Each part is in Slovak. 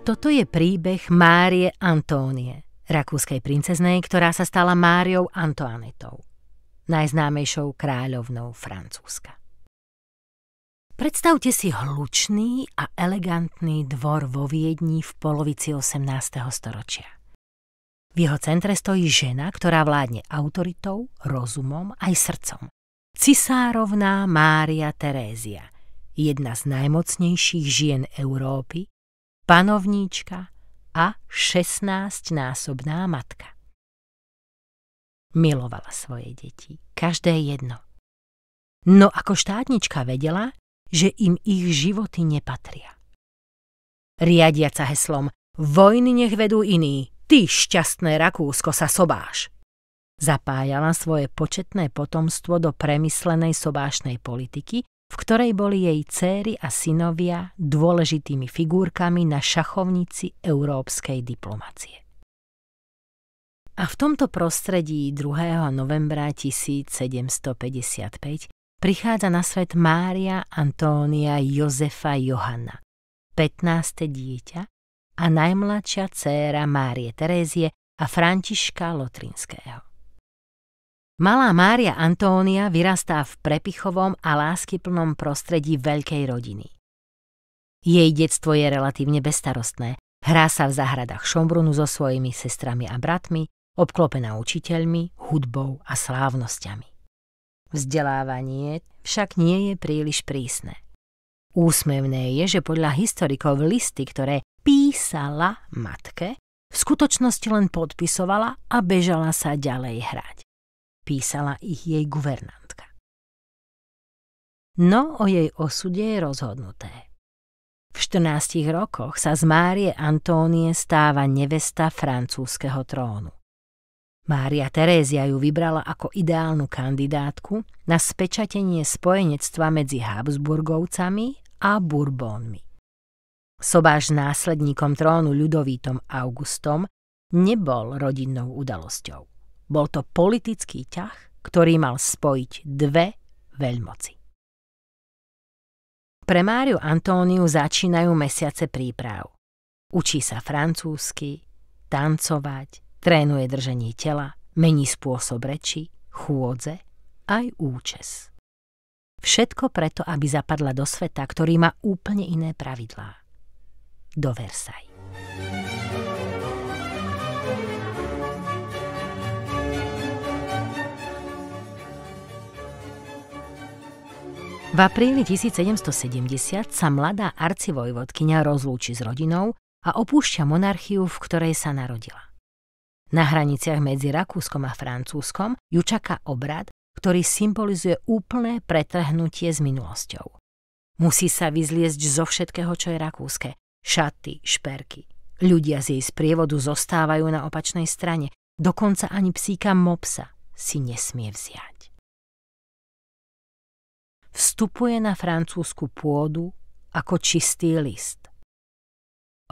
Toto je príbeh Márie Antónie, rakúskej princeznej, ktorá sa stala Máriou Antoanetou, najznámejšou kráľovnou Francúzska. Predstavte si hlučný a elegantný dvor vo Viedni v polovici 18. storočia. V jeho centre stojí žena, ktorá vládne autoritou, rozumom aj srdcom. Cisárovná Mária Terézia, jedna z najmocnejších žien Európy, panovníčka a 16-násobná matka. Milovala svoje deti, každé jedno. No ako štátnička vedela, že im ich životy nepatria. Riadiaca heslom "Vojny nech vedú iní, ty šťastné Rakúsko sa sobáš", zapájala svoje početné potomstvo do premyslenej sobášnej politiky, v ktorej boli jej céry a synovia dôležitými figurkami na šachovnici európskej diplomacie. A v tomto prostredí 2. novembra 1755 prichádza na svet Mária Antónia Jozefa Johanna, 15. dieťa a najmladšia dcéra Márie Terézie a Františka Lotrinského. Malá Mária Antónia vyrastá v prepichovom a láskyplnom prostredí veľkej rodiny. Jej detstvo je relatívne bezstarostné. Hrá sa v záhradách Schönbrunnu so svojimi sestrami a bratmi, obklopená učiteľmi, hudbou a slávnosťami. Vzdelávanie však nie je príliš prísne. Úsmevné je, že podľa historikov listy, ktoré písala matke, v skutočnosti len podpisovala a bežala sa ďalej hrať. Písala ich jej guvernantka. No o jej osude je rozhodnuté. V 14 rokoch sa z Márie Antónie stáva nevesta francúzskeho trónu. Mária Terézia ju vybrala ako ideálnu kandidátku na spečatenie spojenectva medzi Habsburgovcami a Bourbonmi. Sobáš s následníkom trónu Ľudovítom Augustom nebol rodinnou udalosťou. Bol to politický ťah, ktorý mal spojiť dve veľmoci. Pre Máriu Antóniu začínajú mesiace príprav. Učí sa francúzsky, tancovať, trénuje držanie tela, mení spôsob reči, chôdze, aj účes. Všetko preto, aby zapadla do sveta, ktorý má úplne iné pravidlá. Do Versailles. V apríli 1770 sa mladá arcivojvodkyňa rozlúči s rodinou a opúšťa monarchiu, v ktorej sa narodila. Na hraniciach medzi Rakúskom a Francúzskom ju čaká obrad, ktorý symbolizuje úplné pretrhnutie s minulosťou. Musí sa vyzliesť zo všetkého, čo je rakúske. Šaty, šperky. Ľudia z jej sprievodu zostávajú na opačnej strane. Dokonca ani psíka Mopsa si nesmie vziať. Vstupuje na francúzsku pôdu ako čistý list.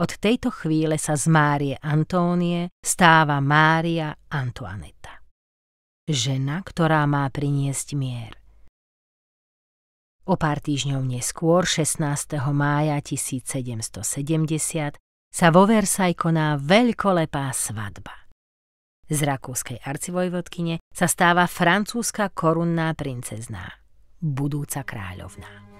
Od tejto chvíle sa z Márie Antónie stáva Mária Antoaneta. Žena, ktorá má priniesť mier. O pár týždňov neskôr, 16. mája 1770, sa vo Versailles koná veľkolepá svadba. Z rakúskej arcivojvodkyne sa stáva francúzska korunná princezná, budúca kráľovná.